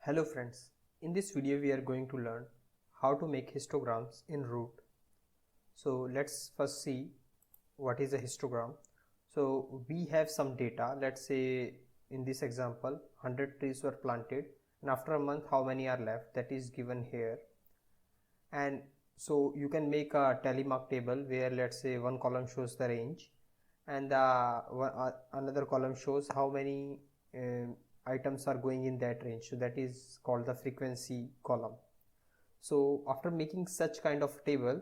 Hello friends, in this video we are going to learn how to make histograms in Root. So let's first see what is a histogram. So we have some data, let's say in this example 100 trees were planted and after a month how many are left, that is given here. And so you can make a telemark table where let's say one column shows the range and another column shows how many items are going in that range, so that is called the frequency column. So after making such kind of table,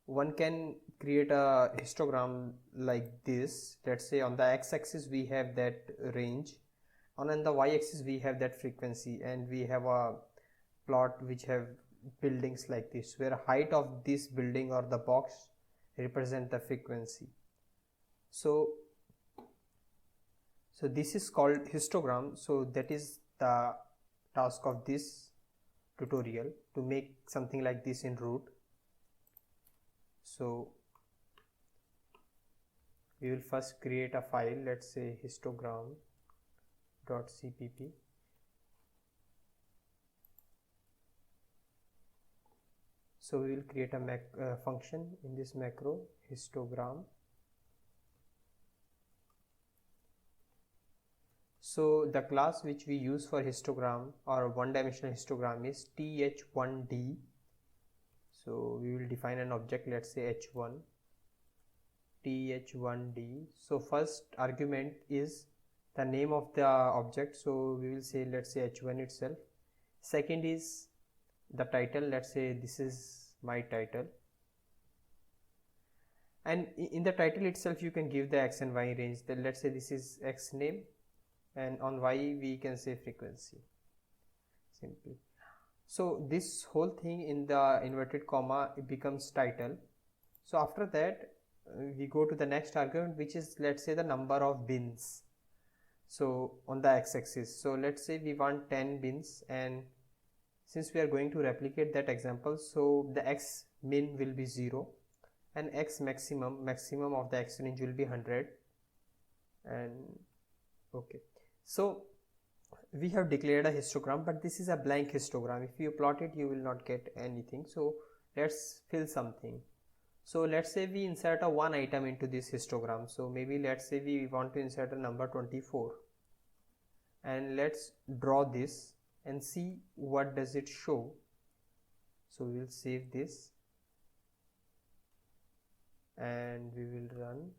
one can create a histogram like this. Let's say on the x-axis we have that range, and on the y-axis we have that frequency, and we have a plot which have buildings like this, where height of this building or the box represent the frequency. So this is called histogram. So that is the task of this tutorial, to make something like this in Root. So we will first create a file, let's say histogram.cpp. So we will create a function in this macro, histogram. So the class which we use for histogram or one-dimensional histogram is th1d. So we will define an object, let's say h1, th1d. So first argument is the name of the object, so we will say, let's say h1 itself. Second is the title, let's say this is my title, and in the title itself you can give the x and y range. Then let's say this is x name, and on y we can say frequency simply. So this whole thing in the inverted comma, it becomes title. So after that we go to the next argument, which is, let's say, the number of bins. So on the x-axis, so let's say we want 10 bins, and since we are going to replicate that example, so the x min will be 0 and x maximum of the x range will be 100. And okay, so we have declared a histogram, but this is a blank histogram. If you plot it, you will not get anything. So let's fill something. So let's say we insert a one item into this histogram. So maybe let's say we want to insert a number 24, and let's draw this and see what does it show. So we will save this and we will run.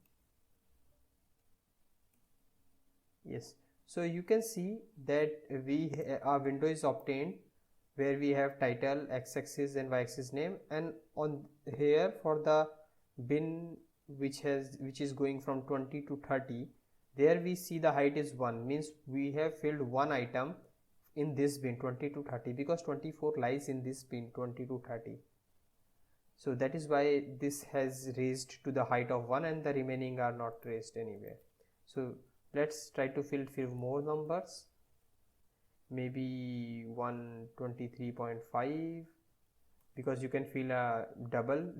Yes, so you can see that our window is obtained where we have title, x-axis and y-axis name, and on here for the bin which is going from 20 to 30, there we see the height is 1, means we have filled one item in this bin 20 to 30, because 24 lies in this bin 20 to 30. So that is why this has raised to the height of 1 and the remaining are not raised anywhere. So let's try to fill few more numbers, maybe 123.5, because you can fill a double.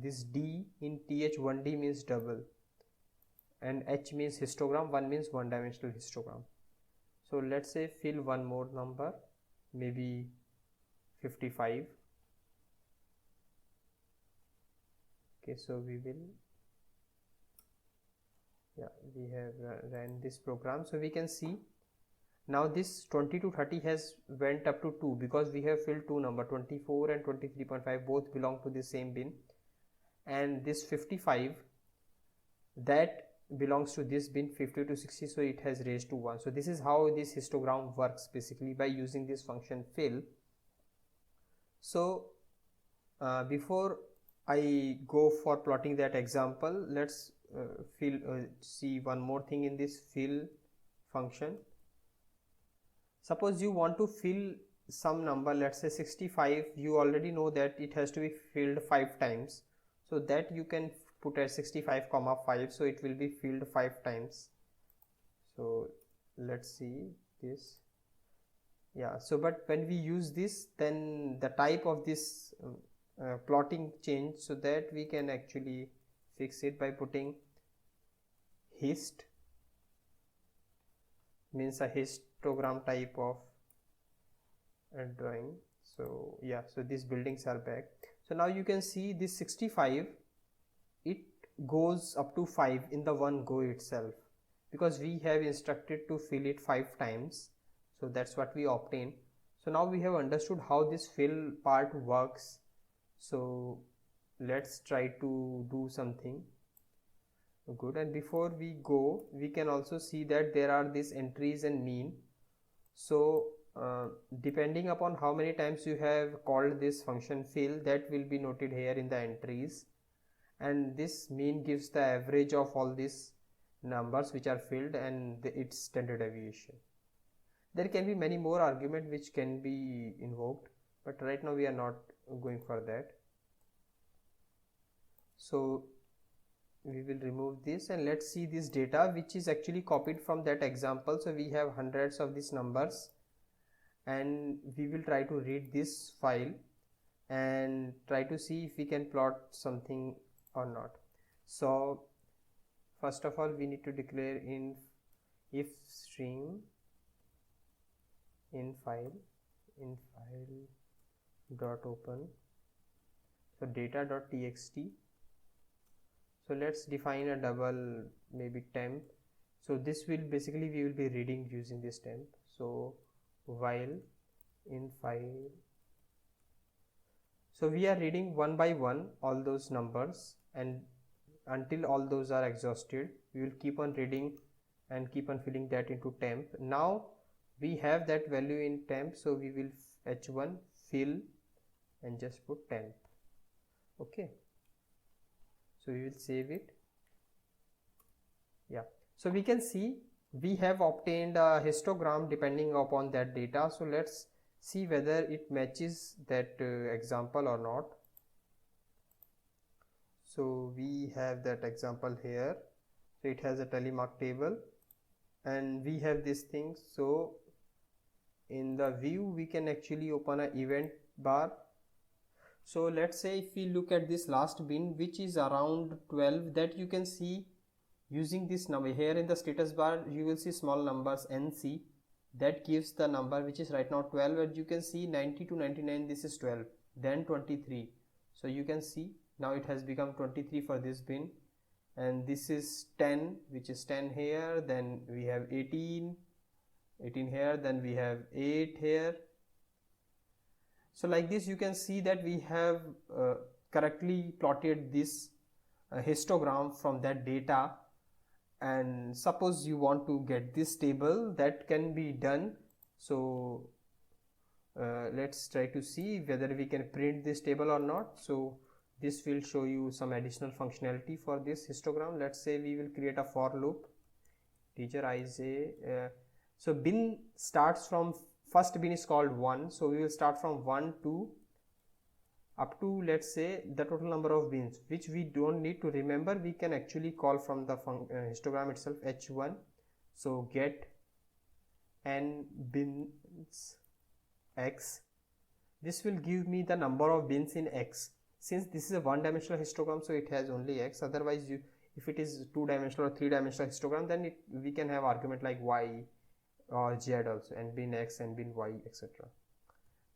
This d in th1d means double, and h means histogram, 1 means one-dimensional histogram. So let's say fill one more number, maybe 55. Okay, so we have ran this program. So we can see now this 20 to 30 has went up to 2, because we have filled two number, 24 and 23.5, both belong to the same bin, and this 55, that belongs to this bin 50 to 60, so it has raised to 1. So this is how this histogram works, basically by using this function fill. So before I go for plotting that example, let's see one more thing in this fill function. Suppose you want to fill some number, let's say 65, you already know that it has to be filled 5 times, so that you can put at 65 comma 5, so it will be filled 5 times. So let's see this. Yeah, so but when we use this, then the type of this plotting change, so that we can actually fix it by putting hist, means a histogram type of drawing. So yeah, so these buildings are back. So now you can see this 65, it goes up to 5 in the one go itself, because we have instructed to fill it 5 times. So that's what we obtain. So now we have understood how this fill part works. So let's try to do something good. And before we go, we can also see that there are these entries and mean. So depending upon how many times you have called this function fill, that will be noted here in the entries, and this mean gives the average of all these numbers which are filled and its standard deviation. There can be many more arguments which can be invoked, but right now we are not going for that. So we will remove this, and let's see this data which is actually copied from that example. So we have hundreds of these numbers, and we will try to read this file and try to see if we can plot something or not. So first of all, we need to declare if string in file dot open, so data.txt. So let's define a double, maybe temp. So this will basically, we will be reading using this temp. So while in file, so we are reading one by one all those numbers, and until all those are exhausted, we will keep on reading and keep on filling that into temp. Now we have that value in temp, so we will h1 fill and just put temp. Okay, so we will save it. Yeah, so we can see we have obtained a histogram depending upon that data. So let's see whether it matches that example or not. So we have that example here. So it has a telemark table, and we have this thing. So in the view, we can actually open an event bar. So let's say if we look at this last bin, which is around 12, that you can see using this number here in the status bar, you will see small numbers NC, that gives the number which is right now 12, and you can see 90 to 99, this is 12, then 23. So you can see now it has become 23 for this bin, and this is 10, which is 10 here, then we have 18 here, then we have 8 here. So like this, you can see that we have correctly plotted this histogram from that data. And suppose you want to get this table, that can be done. So let's try to see whether we can print this table or not. So this will show you some additional functionality for this histogram. Let's say we will create a for loop, teacher ij. So bin starts from, first bin is called 1, so we will start from 1 to up to, let's say, the total number of bins, which we don't need to remember. We can actually call from the histogram itself, h1. So get n bins x. This will give me the number of bins in x. Since this is a one-dimensional histogram, so it has only x. Otherwise, if it is two-dimensional or three-dimensional histogram, then we can have argument like y or z also, and bin x and bin y, etc.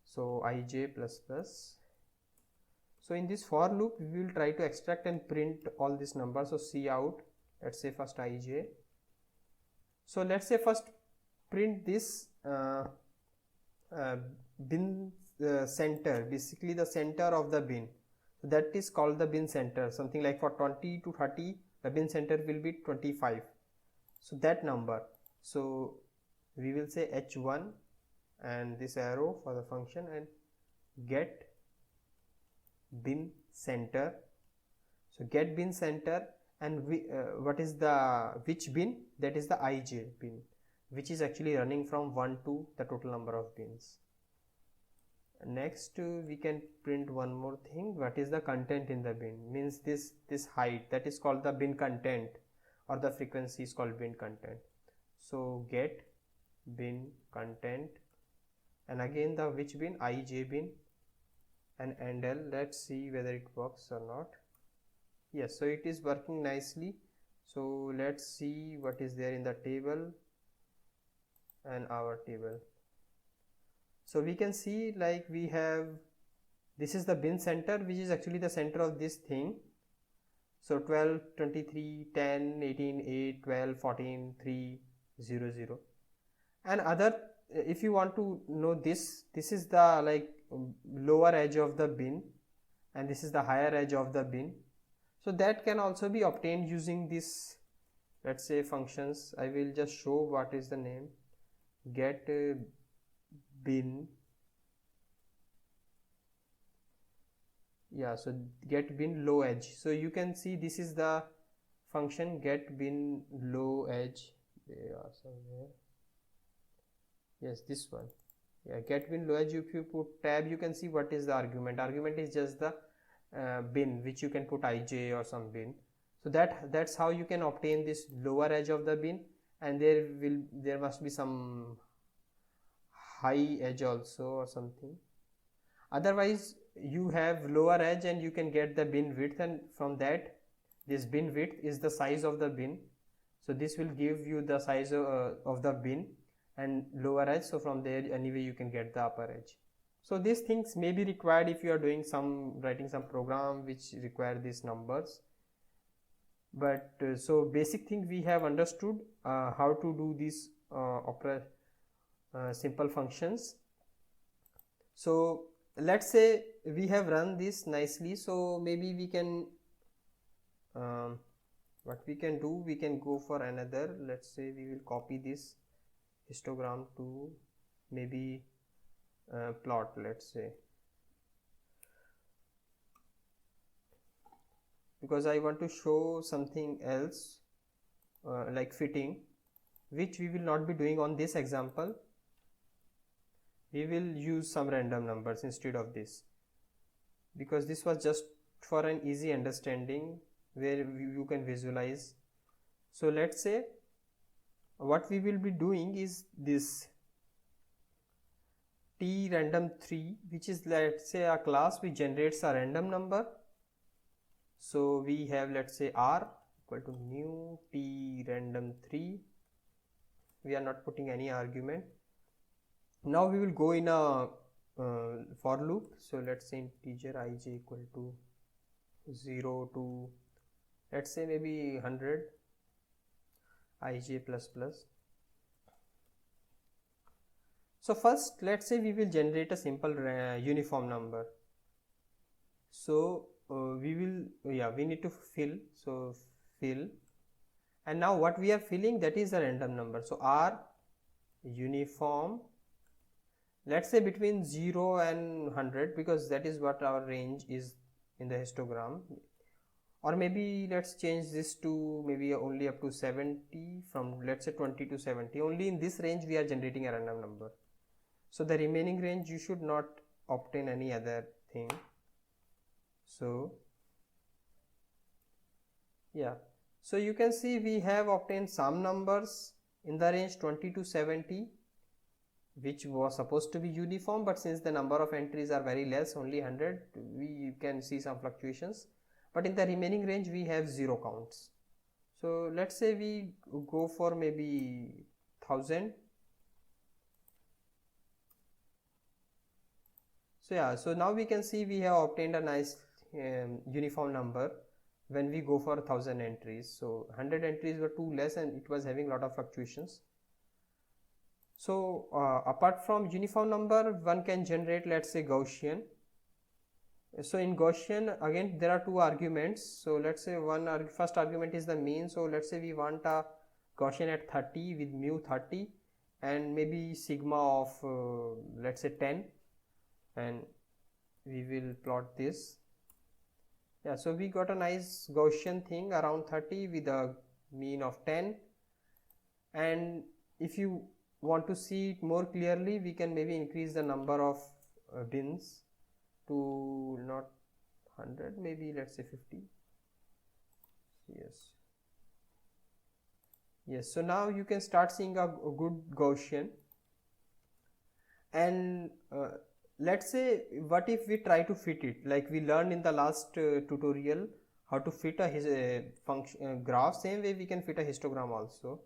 So ij plus plus. So in this for loop, we will try to extract and print all these numbers. So cout, let's say first ij. So let's say first print this bin center, basically the center of the bin. So that is called the bin center. Something like for 20 to 30, the bin center will be 25. So that number. So we will say h1 and this arrow for the function, and get bin center. So get bin center, and what is the which bin? That is the ij bin, which is actually running from 1 to the total number of bins. Next we can print one more thing. What is the content in the bin? Means this height, that is called the bin content, or the frequency is called bin content. So get bin content, and again the which bin? ij bin, and endl. Let's see whether it works or not. Yes, so it is working nicely. So let's see what is there in the table and our table. So we can see like we have, this is the bin center, which is actually the center of this thing. So 12, 23, 10, 18, 8, 12, 14, 3, 0, 0. And other, if you want to know this is the like lower edge of the bin, and this is the higher edge of the bin. So that can also be obtained using this, let's say, functions. I will just show what is the name. Get bin, yeah, so get bin low edge. So you can see this is the function get bin low edge. They are somewhere. Yes, this one. Yeah, get bin low edge. If you put tab, you can see what is the argument. Argument is just the bin, which you can put ij or some bin. So that's how you can obtain this lower edge of the bin, and there must be some high edge also or something. Otherwise you have lower edge and you can get the bin width, and from that, this bin width is the size of the bin. So this will give you the size of the bin and lower edge. So from there anyway you can get the upper edge. So these things may be required if you are doing writing some program which require these numbers. But so basic thing we have understood how to do these simple functions. So let's say we have run this nicely. So maybe we can what we can do, we can go for another. Let's say we will copy this histogram to maybe plot, let's say, because I want to show something else like fitting, which we will not be doing on this example. We will use some random numbers instead of this, because this was just for an easy understanding where you can visualize. So let's say what we will be doing is this t random 3, which is, let's say, a class which generates a random number. So we have, let's say, r equal to new t random 3. We are not putting any argument. Now we will go in a for loop. So let's say integer ij equal to 0 to, let's say, maybe 100 ij plus plus. So first, let's say we will generate a simple uniform number. So we need to fill. So fill, and now what we are filling, that is a random number. So r uniform, let's say between 0 and 100, because that is what our range is in the histogram. Or maybe let's change this to maybe only up to 70, from, let's say, 20 to 70. Only in this range we are generating a random number. So the remaining range you should not obtain any other thing. So yeah, so you can see we have obtained some numbers in the range 20 to 70, which was supposed to be uniform, but since the number of entries are very less, only 100, we can see some fluctuations. But in the remaining range we have 0 counts. So let's say we go for maybe 1000. So yeah, so now we can see we have obtained a nice uniform number when we go for 1000 entries. So 100 entries were too less and it was having a lot of fluctuations. So apart from uniform number, one can generate, let's say, Gaussian. So in Gaussian, again, there are two arguments. So let's say first argument is the mean. So let's say we want a Gaussian at 30 with mu 30 and maybe sigma of let's say 10, and we will plot this. Yeah, so we got a nice Gaussian thing around 30 with a mean of 10. And if you want to see it more clearly, we can maybe increase the number of bins to not 100, maybe let's say 50. Yes, so now you can start seeing a good Gaussian. And let's say, what if we try to fit it, like we learned in the last tutorial how to fit a function graph. Same way we can fit a histogram also.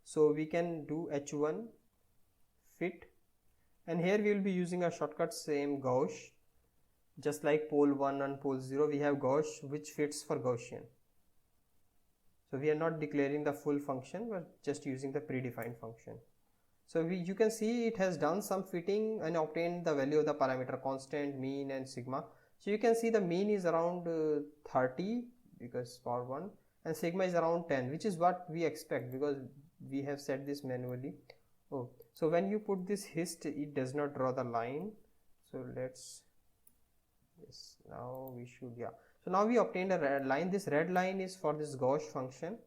So we can do h1 fit, and here we will be using a shortcut same Gauss. Just like pole 1 and pole 0, we have Gauss which fits for Gaussian. So we are not declaring the full function, but just using the predefined function. So you can see it has done some fitting and obtained the value of the parameter constant, mean and sigma. So you can see the mean is around 30 because power 1, and sigma is around 10, which is what we expect because we have set this manually. Oh, so when you put this hist, it does not draw the line. So let's, yes, now we should, yeah. So now we obtained a red line. This red line is for this Gauss function,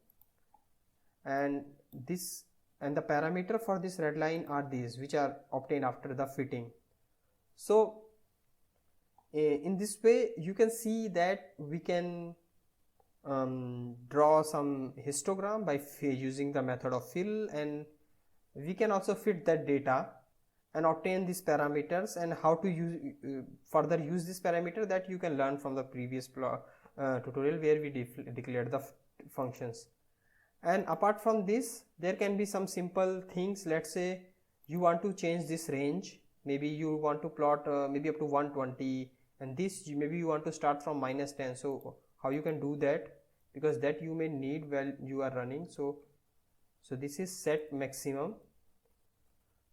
and this and the parameter for this red line are these, which are obtained after the fitting. So in this way you can see that we can draw some histogram by using the method of fill, and we can also fit that data and obtain these parameters, and how to use further use this parameter that you can learn from the previous tutorial where we declared the functions. And apart from this, there can be some simple things. Let's say you want to change this range, maybe you want to plot maybe up to 120, and this maybe you want to start from -10. So how you can do that, because that you may need while you are running. So this is set maximum.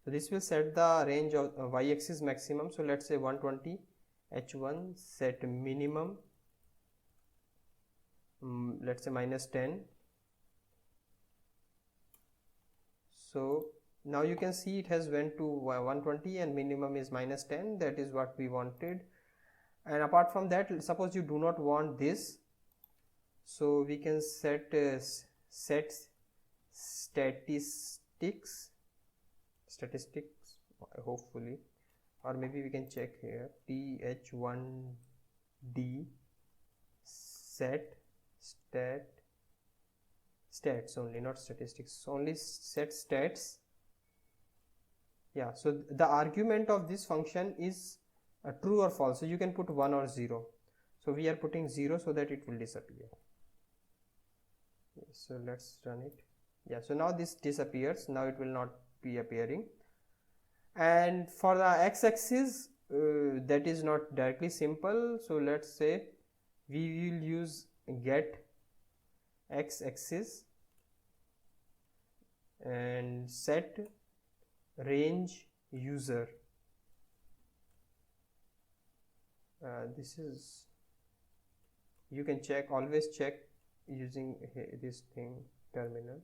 So this will set the range of y-axis maximum. So let's say 120, h1 set minimum, let's say -10. So now you can see it has went to 120 and minimum is -10. That is what we wanted. And apart from that, suppose you do not want this, so we can set statistics hopefully, or maybe we can check here th1d set stats only, not statistics, only set stats. Yeah, so the argument of this function is true or false, so you can put 1 or 0. So we are putting 0 so that it will disappear. So let's run it. Yeah, so now this disappears, now it will not be appearing. And for the x-axis, that is not directly simple. So let's say we will use get x-axis and set range user. This is, you can check, always check using this thing, terminal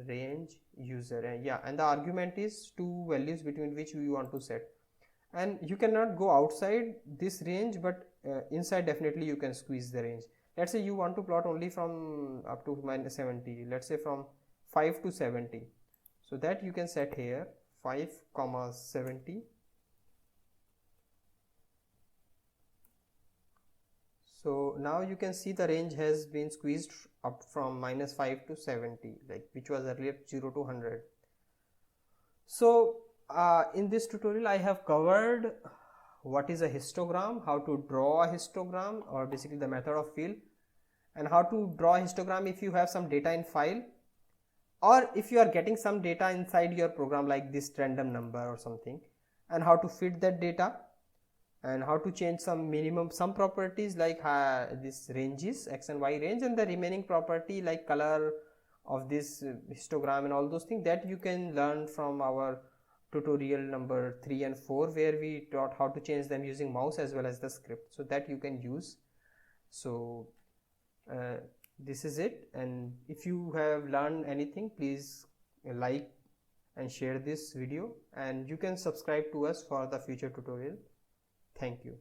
range user, and yeah, and the argument is two values between which you want to set, and you cannot go outside this range, but inside definitely you can squeeze the range. Let's say you want to plot only from up to -70, let's say from 5 to 70, so that you can set here 5,70. So now you can see the range has been squeezed up from -5 to 70, like which was earlier 0 to 100. So in this tutorial I have covered what is a histogram, how to draw a histogram, or basically the method of fill, and how to draw a histogram if you have some data in file, or if you are getting some data inside your program like this random number or something, and how to fit that data, and how to change some properties like this ranges, x and y range, and the remaining property like color of this histogram and all those things, that you can learn from our tutorial number 3 and 4, where we taught how to change them using mouse as well as the script, so that you can use. So this is it, and if you have learned anything, please like and share this video, and you can subscribe to us for the future tutorial. Thank you.